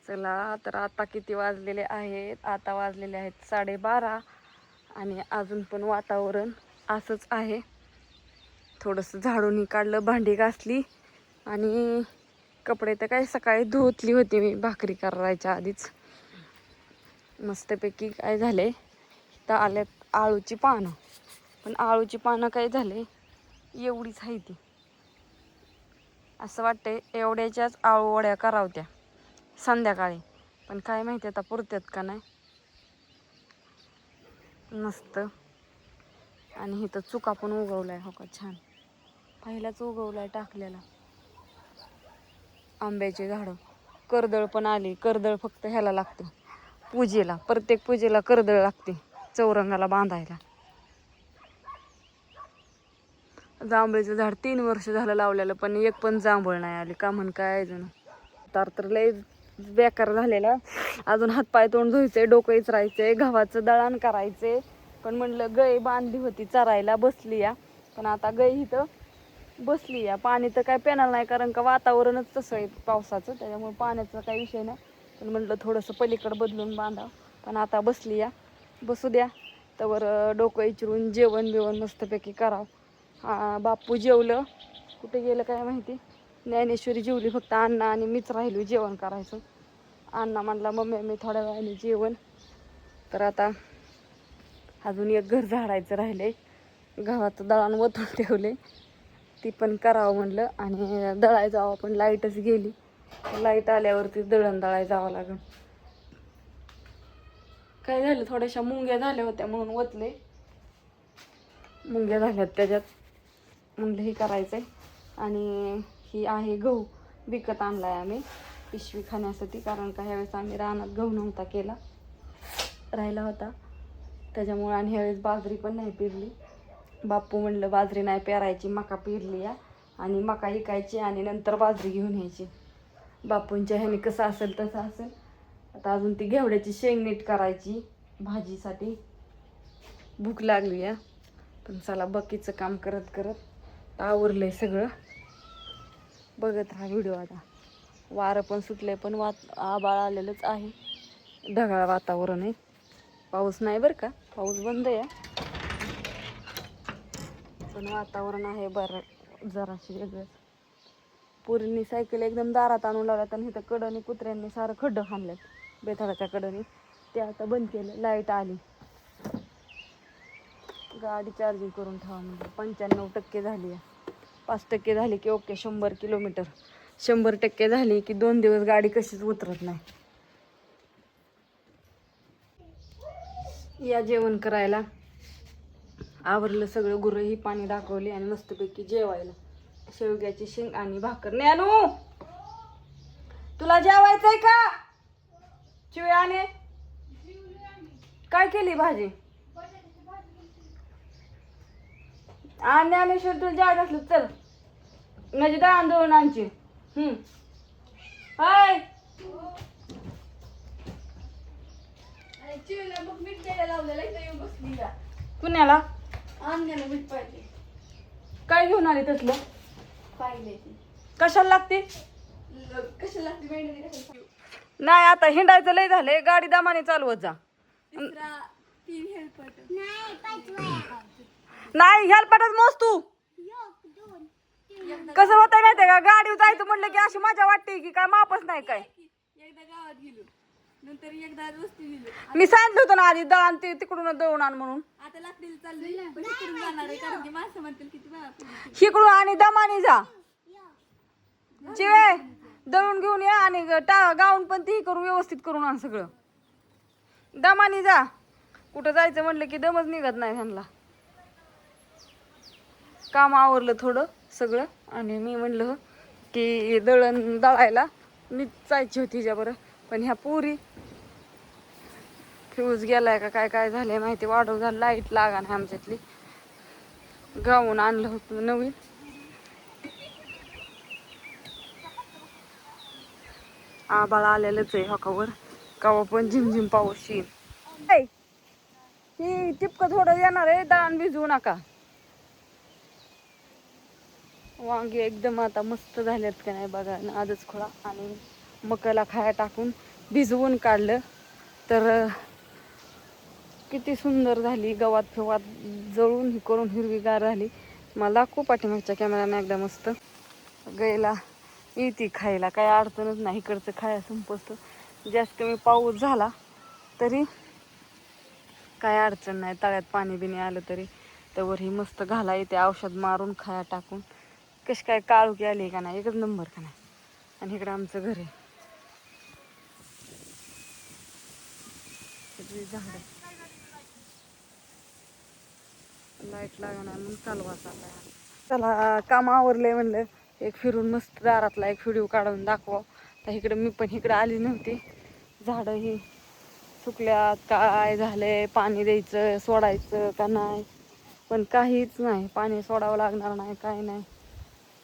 चला तर आता किती वाजलेले आहेत? आता वाजलेले आहेत 12:30 आणि अजून पण वातावरण असंच आहे. थोडंसं झाडून काढलं, भांडी घासली आणि कपडे तर काय सकाळी धुतली होती मी भाकरी करायच्या आधीच. मस्तपैकी काय झाले तर आल्यात आळूची पानं. पण आळूची पानं काय झाले एवढीच आहे ती. असं वाटते एवढ्याच्याच आळू वड्या करावत्या संध्याकाळी, पण काय माहिती आता पुरत्यात का नाही. मस्त. आणि इथं चुका पण उगवलाय हो का, छान पहिलाच उगवलाय टाकलेला. आंब्याची झाडं, कर्दळ पण आली. कर्दळ फक्त ह्याला लागते पूजेला, प्रत्येक पूजेला कर्दळ लागते चौरंगाला बांधायला. जांभळीचं झाड 3 वर्ष झालं लावलेलं, पण एक पण जांभळ नाही आली का म्हण काय अजून. तर लय बेकार झालेला. अजून हातपाय तोंड धुवायचे, डोकं इचरायचे, गव्हाचं दळण करायचे. पण म्हणलं गाय बांधली होती चरायला, बसली या. पण आता गाय इथं बसली या. पाणी तर काय पेणार नाही, कारण का वातावरणच तसं आहे पावसाचं, त्याच्यामुळे पाण्याचा काही विषय नाही. पण म्हणलं थोडंसं पलीकडं बदलून बांधा. पण आता बसली या, बसू द्या. तर डोकं इचरून जेवण बिवण मस्तपैकी करावं. बाप्पू जेवलं, कुठे गेलं काय माहिती. ज्ञानेश्वरी जेवली, फक्त अण्णा आणि मीच राहिलो जेवण करायचं. अण्णा म्हणला मम्मी मी थोड्या वेळाने जेवण. तर आता अजून एक घर झाडायचं राहिले, गव्हाचं दळण ओतून ठेवले, ती पण करावं म्हणलं. आणि दळाय जावं, पण लाईटच गेली. लाईट आल्यावरती दळण दळाय जावं लागेल. काय झालं, थोड्याशा मुंग्या झाल्या होत्या म्हणून ओतले. मुंग्या झाल्यात त्याच्यात, म्हणलं हे करायचंय. आणि ही आहे गहू, विकत आणलाय आम्ही पिशवी खाण्यासाठी, कारण का ह्यावेळेस आम्ही रानात गहू नव्हता केला, राहिला होता त्याच्यामुळे. आणि ह्यावेळेस बाजरी पण नाही पेरली. बाप्पू म्हणलं बाजरी नाही पेरायची, मका पेरली या, आणि मका इकायची आणि नंतर बाजरी घेऊन यायची. बापूंच्या ह्याने कसं असेल तसं असेल. आता अजून ती घेवड्याची शेंग नीट करायची भाजीसाठी. भूक लागली या. पण चला बाकीचं काम करत करत आवरलंय सगळं. बघत राहा व्हिडिओ. आता वारं पण सुटलंय, पण आबाळ आलेलंच आहे, ढगाळ वातावरण आहे. पाऊस नाही बरं का, पाऊस बंद आहे, पण वातावरण आहे बरं जराशी वेगळं. पोरींनी सायकल एकदम दारात आणून लावल्यात, आणि इथं कडनी कुत्र्यांनी सारं खड्डं खाल्ल्यात बेथाडाच्या कडनी. ते आता बंद केलं, लाईट आली. गाडी चार्जिंग करून ठेवा म्हणजे 95% झाली आहे. 5% झाली की ओके. 100 किलोमीटर 100% झाली की 2 दिवस गाडी कशीच उतरत नाही. या जेवण करायला. आवरलं सगळं, गुरंही पाणी दाखवली आणि मस्तपैकी जेवायला. शेवग्याची शेंग आणि भाकर. ज्ञानू तुला जेवायचंय का? चिवयाने काय केली भाजी? आणि ज्ञानेश्वर तुला जेवायचं असलं चल, म्हणजे दळण दळून आणची. हाय कुण्याला मीठ पाहिजे. काय घेऊन आले तसलं? पाहिले कशाला लागते? कशाला लागते नाही. आता हिंडायचं लय झालंय, गाडी दामाने चालवत जा. नाही हेल्पटच मोज तू. कसं होतंय माहितीये का, गाडी जायचं म्हणलं की अशी मजा वाटते की काय मापच नाही. काय एकदा गावात गेलो, नंतर एकदा रस्ते गेलो. मी सांगितलं होतं ना आधी दळण ते तिकडून दळून आण म्हणून. आता लागतील चालली जाणार आहे, कारण की माणसं म्हणतील किती इकडून आणि दमाने जा. चिवे दळून घेऊन या आणि गाऊन पण ती करून व्यवस्थित करून आण सगळं. दमाने जा. कुठं जायचं म्हणलं की दमच निघत नाही ह्यांना. काम आवरलं थोडं सगळं, आणि मी म्हणलं की दळण दळायला मी जायची होती हिच्याबरोबर. पण ह्या पुरी फ्यूज गेलाय का काय काय झालंय माहिती, वाढव झालं, लाईट लागा नाही आमच्यातली. गाऊन आणलं होतं नवीन. आबाळ आलेलंच आहे हकावर, कवा पण झिमझिम पाऊस येईल. ही टिपकं थोडं येणार आहे, दळण भिजवू नका. वांगी एकदम आता मस्त झाल्यात का नाही बघा, आजच खोळा. आणि मकाला खाया टाकून भिजवून काढलं तर किती सुंदर झाली. गवात फिवात जळून हे करून हिरवीगार झाली. मला दाखवू पाठीमागच्या कॅमेराने एकदा मस्त. गाईला येते खायला, काही अडचणच नाही. इकडचं खाया संपसतं. जास्त कमी पाऊस झाला तरी काय अडचण नाही. तळ्यात पाणी बिणी आलं तरी त्यावर ही मस्त घाला येते. औषध मारून खाया टाकून. कशी काय काळुकी आली का नाही, एकच नंबर का नाही. आणि इकडं आमचं घर आहे. झाड लाईट लागणार म्हणून चालवा चाललाय. चला काम आवरलंय म्हणलं एक फिरून मस्त दारातला एक व्हिडिओ काढून दाखवा. तर इकडं मी पण इकडं आली नव्हती. झाडं ही सुकल्यात, काय झालंय, पाणी द्यायचं सोडायचं का नाही, पण काहीच नाही. पाणी सोडावं लागणार नाही, काय नाही.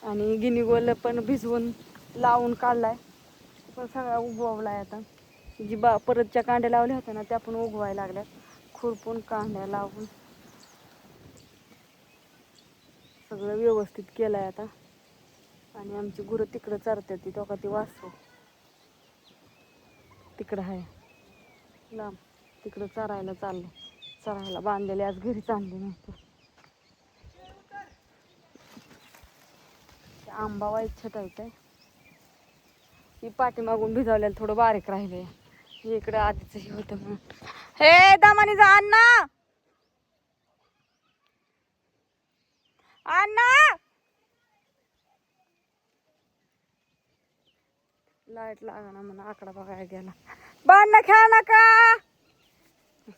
आणि गिनीगोल पण भिजवून लावून काढलाय, पण सगळा उगवलाय आता. जी परतच्या कांड्या लावल्या होत्या ना त्या पण उगवायला लागल्यात. खुरपून कांड्या लावून सगळं व्यवस्थित केलंय आता. आणि आमची गुरं तिकडं चरतात. ती तो का ती वासरू तिकडं आहे लांब, तिकडं चरायला चाललं. चरायला बांधलेले आज घरीच आणले नाही तर. आंबा वाईट छटायचं आहे. ही पाठीमागून भिजवलेलं थोडं बारीक राहिले. इकडं आधीच हे होतं म्हणून. हे दामानी जा अण्णा, अण्णा. लाईट लागणार म्हणून आकडा बघायला गेला. बांधणं खेळ नका.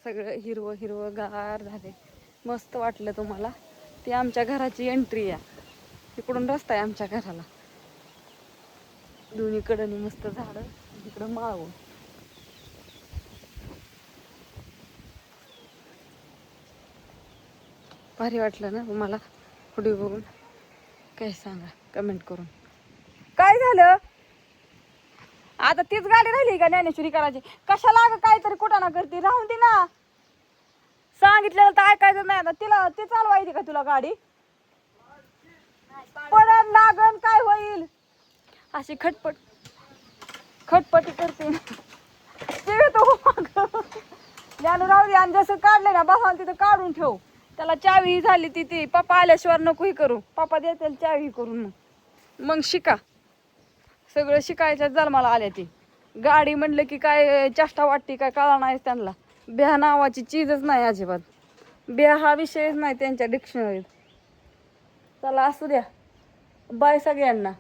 सगळं हिरवं हिरवं गार झाले. मस्त वाटलं तुम्हाला. ती आमच्या घराची एंट्री आहे. तिकडून रस्ता आहे आमच्या घराला. दोन्हीकडं मस्त झाडं, इकडं माळवून. भारी वाटलं ना तुम्हाला व्हिडिओ बघून? काय सांगा कमेंट करून. काय झालं आता? तीच गाडी राहिली का ज्ञानेश्वरी करायची? कशाला अगं काहीतरी कुठं ना करते, राहून दे ना. सांगितलेलं तर ऐकायचं नाही. आता तिला ती चालवायची का तुला गाडी? पडन लागन काय होईल? अशी खटपटी करते. ज्ञानू राहू दे. आणि जसं काढले ना बसा तिथं काढून ठेव. त्याला चावी झाली ती पप्पा आल्याशिवाय नको ही करू. पप्पा देते चावी करून मग शिका. सगळं शिकायच्या जन्माला आल्या ती. गाडी म्हणलं की काय चेष्टा वाटते काय कळा नाही त्यांना. ब्या नावाची चीजच नाही अजिबात. ब्या हा विषयच नाही त्यांच्या डिक्शनरीत. चला असू द्या. बाय सगळ्यांना.